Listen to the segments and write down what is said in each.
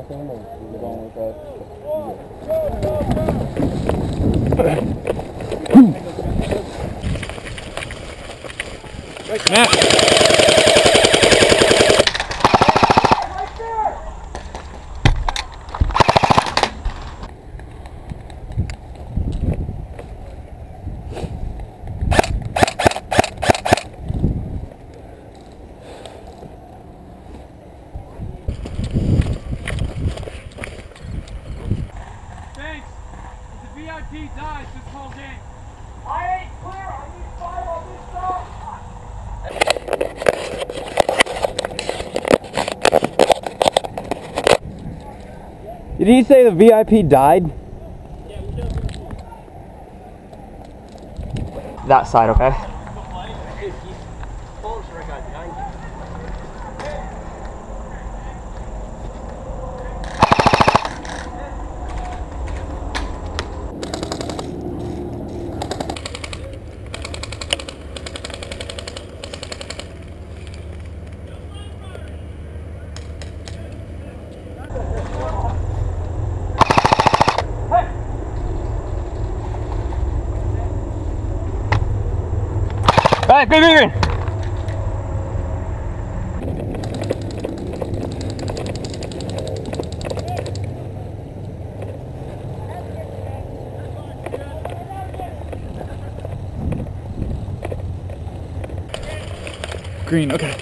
thing, or is it going with that? Matt. Thanks. If the VIP dies, just call game. I ain't clear. I need 5 on this side. Did he say the VIP died? That side, okay? Alright, green, green, green. Green, okay.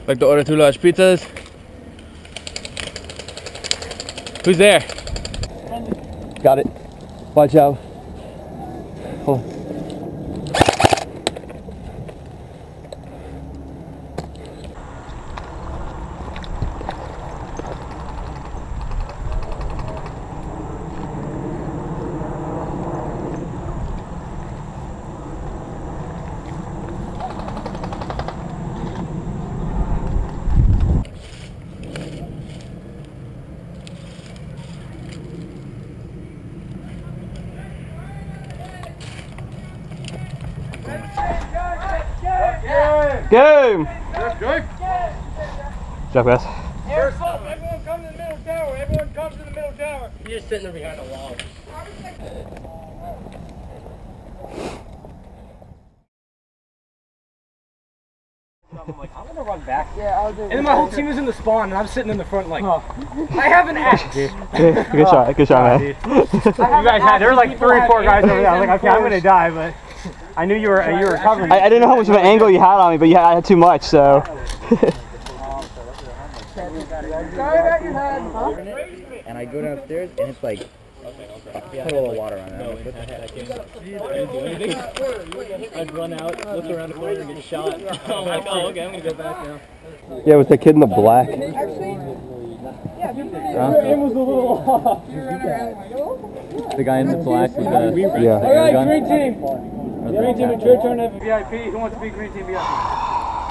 Like to order 2 large pizzas. Who's there? Got it. Watch out. Hold on. Game! Good. Job, guys. Airsoft, everyone come to the middle tower. Everyone come to the middle tower. You're just sitting there behind a wall. I'm like, I'm gonna run back. Yeah, I'll do it. And then my whole team was in the spawn, and I'm sitting in the front like, I have an axe. Good shot, man. You guys had, there were like 3 or 4 guys over there. I was like, okay, I'm gonna die, but I knew you were covering. I didn't know how much of an angle you had on me, but you had too much, so. And I go downstairs, and it's like a puddle of water on it. What the heck? I'd run out, look around the corner, and get shot. I'm like, oh, okay, I'm gonna go back now. Yeah, with the kid in the black. Actually, yeah, It was a little off. The guy in the black with the... Yeah. Alright, green team. Green team, it's your turn to VIP. Who wants to be green team VIP?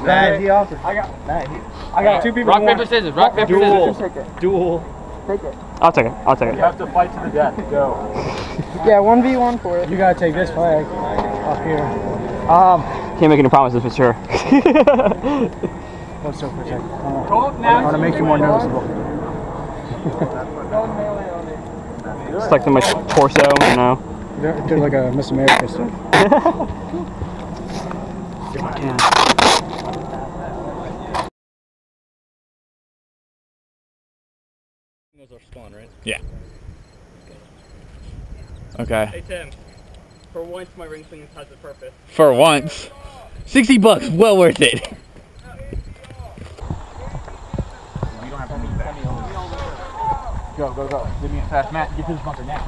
Matt, he offered. I got 2 people. Rock, paper, scissors. Rock, paper, scissors. Duel. I'll take it. I'll take it. You have to fight to the death. Go. yeah, 1v1 for it. You gotta take this flag up here. Can't make any promises for sure. What's so protect? I want to make you more noticeable. It's like my torso, you know. They're like a Miss America stuff. Yeah. Those are spawn, right? Yeah. Okay. Hey Tim, for once my ring sling has a purpose. For once. $60, well worth it. You don't have to meet back. Go, go, go. Give me a fast Matt. Get to this bunker now.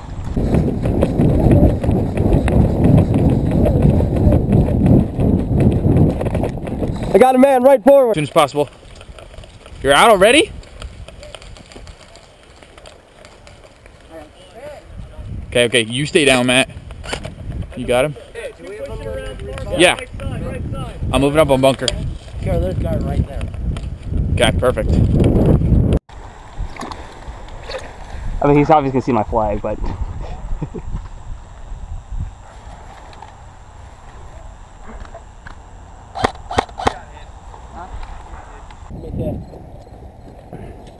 I got a man right forward. As soon as possible. You're out already? Okay, okay. You stay down, Matt. You got him? Hey, Yeah. I'm moving up on bunker. Sure, there's a guy right there. Okay, perfect. I mean, he's obviously gonna see my flag, but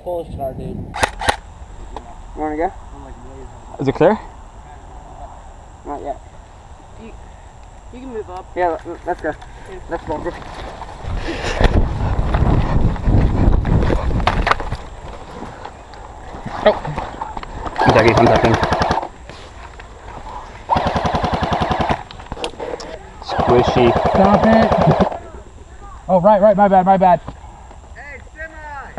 Polish car, dude. You wanna go? is it clear? Not yet. You can move up. Yeah, let's go. Let's bunker. I'm ducking. Squishy. Stop it. Oh, right, my bad. Hey, semi!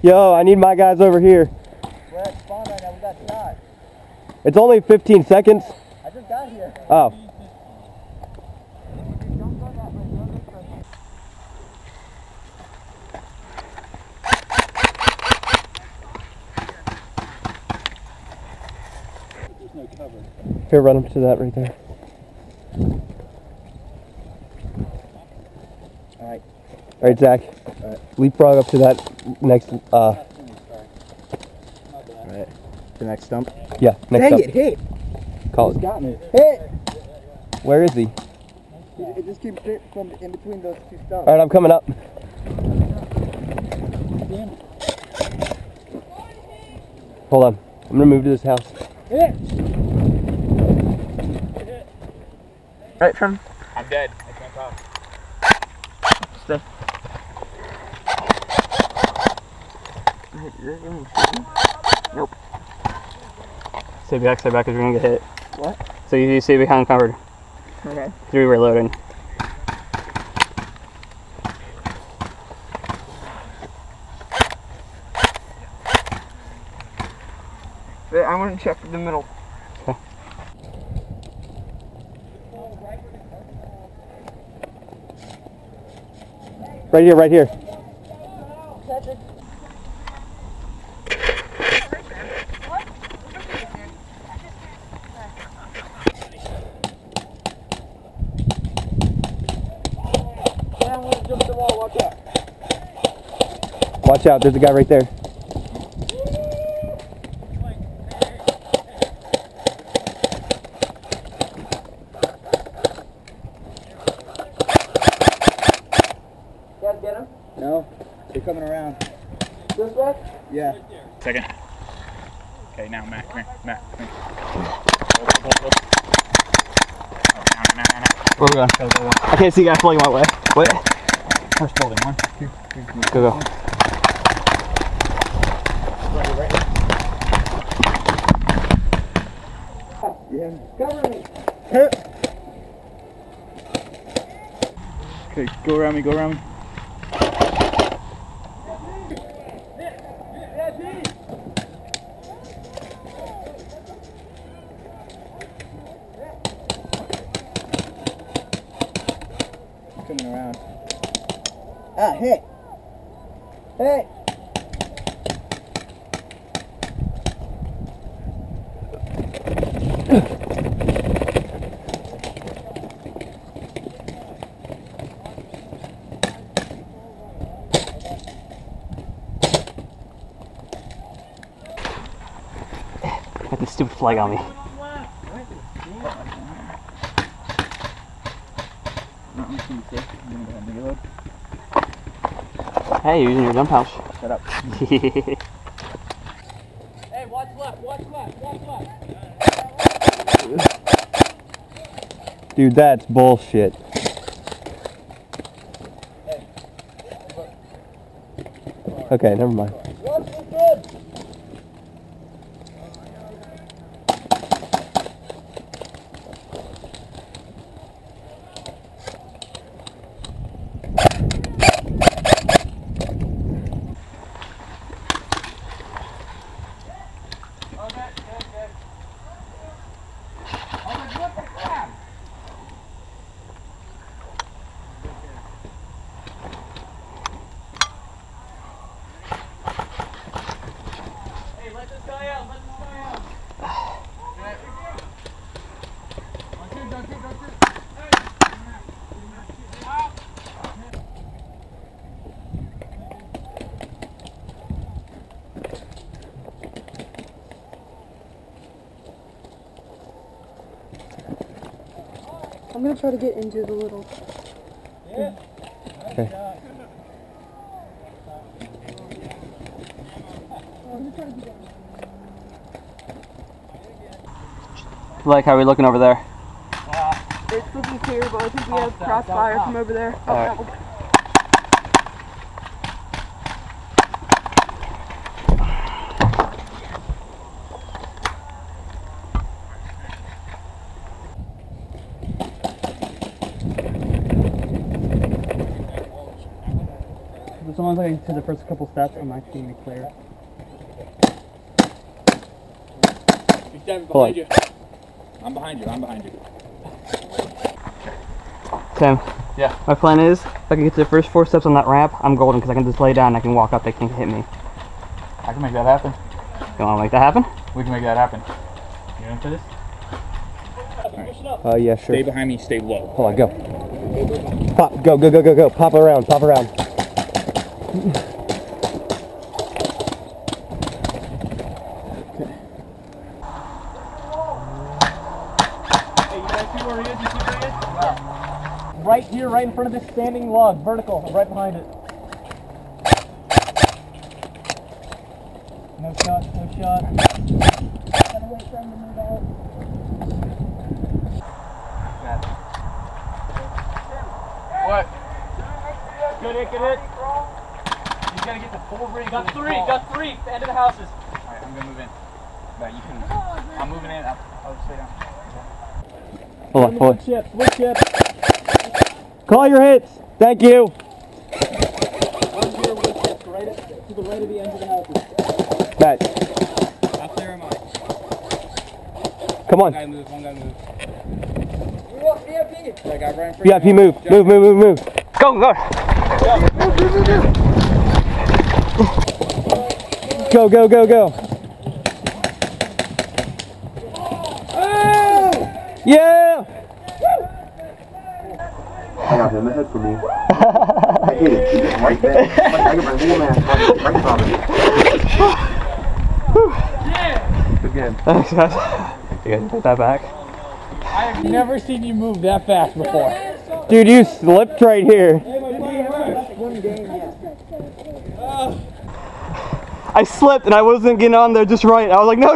Yo, I need my guys over here. We're at spawn right now, we got shot. It's only 15 seconds. I just got here. Oh. Here, run up to that right there. Alright. Alright, Zach. Leapfrog up to that next, Alright. The next stump. yeah, next Dang up. it, hit! Call it. Got me. Hit! Where is he? It just came straight from in between those two stumps. Alright, I'm coming up. Hold on. I'm gonna move to this house. Right, Trim? I'm dead. I can't talk. Stay. Nope. Stay back, because you're gonna get hit. What? So you stay behind covered. Okay. 3 reloading. I want to check the middle. Okay. Right here. Watch out, there's a guy right there. You guys get him? No. They're coming around. This way? Yeah. Second. Okay, now Matt, come here. Matt, come here. Where we going? I can't see you guys floating my way. Wait. First building. 1, 2, 3. Go. Yeah. Cover me. Okay, go around me. Coming around. Ah, hit! Hey! Got this stupid flag on me. Hey, you're using your dump pouch. Shut up. Hey, watch left. Dude, that's bullshit. Okay, never mind. I'm gonna try to get into the little. Yeah. Okay. Like, how are we looking over there? It's looking clear, but I think we have crossfire from over there. All right. If someone's like to the first couple steps, I'm actually going to clear. He's standing behind you. I'm behind you. I'm behind you. Tim. Yeah. My plan is, if I can get to the first 4 steps on that ramp, I'm golden because I can just lay down and I can walk up. They can't hit me. I can make that happen. You want to make that happen? We can make that happen. You in for this? Yeah, sure. Stay behind me. Stay low. Hold on, go. Pop, go, go, go, go, go. Pop around, pop around. Right here, right in front of this standing log, vertical, right behind it. No shot, no shot. Gotta wait for him to move out. What? Good hit, good hit. You gotta get the full rig. Got three. End of the houses. Alright, I'm gonna move in. But you can. I'm moving in. I'll just stay down. Hold on, hold on. Wood chips. Call your hits. Thank you. Right to the right of the end of the houses. Matt. How clear am I? Come on. One guy move. That guy right in front. VIP, move. Move. Go, go. Go. Yeah! I got him ahead for me. I hit it. He just right there. I got my whole man right from it. Good game. Thanks, guys. You guys put that back. I've never seen you move that fast before. Dude, you slipped right here. I slipped and I wasn't getting on there just right. I was like, no.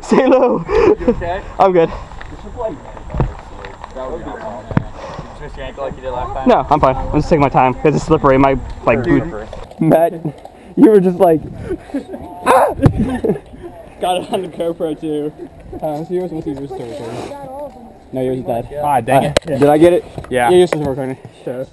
Stay low. You okay? I'm good. Twist your ankle like you did last time? No, I'm fine. I'm just taking my time because it's slippery. My boot. Matt, you were just like... Got it on the GoPro too. So yours must be still recording. No, yours is dead. Ah, dang it. Did I get it? Yeah. Yeah, yours is recording. Sure.